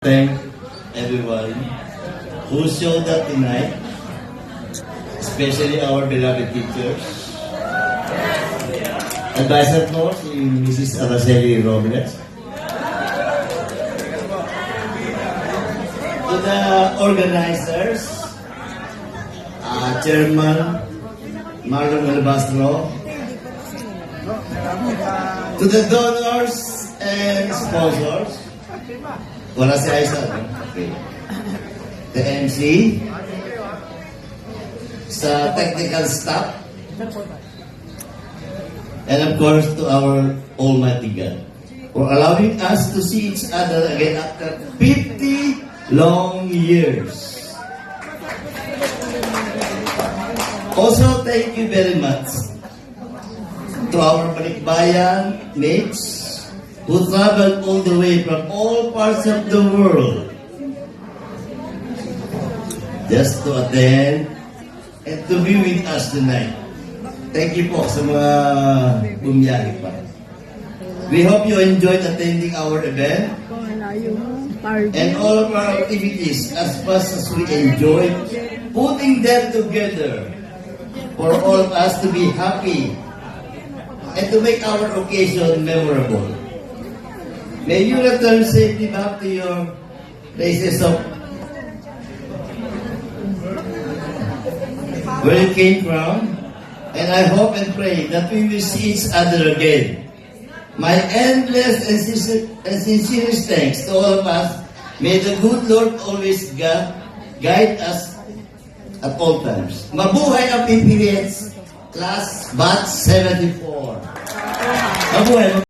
Thank everyone who showed up tonight, especially our beloved teachers. Advisor po si Mrs. Araceli Robles. To the organizers, Chairman Marlon Albastro, to the donors and sponsors, wala si Aisa, okay. The MC, sa technical staff, and of course to our Almighty God for allowing us to see each other again after 50 long years. Also, thank you very much to our Balikbayan mates who traveled all the way from all parts of the world just to attend and to be with us tonight. Thank you po sa mga bumiyahe pa. We hope you enjoyed attending our event and all of our activities as much as we enjoyed putting them together for all of us to be happy and to make our occasion memorable. May you return safely back to your places of where you came from, and I hope and pray that we will see each other again. My endless and sincere thanks to all of us. May the good Lord always guide us at all times. Mabuhay ang PPS Class Batch 74. Mabuhay!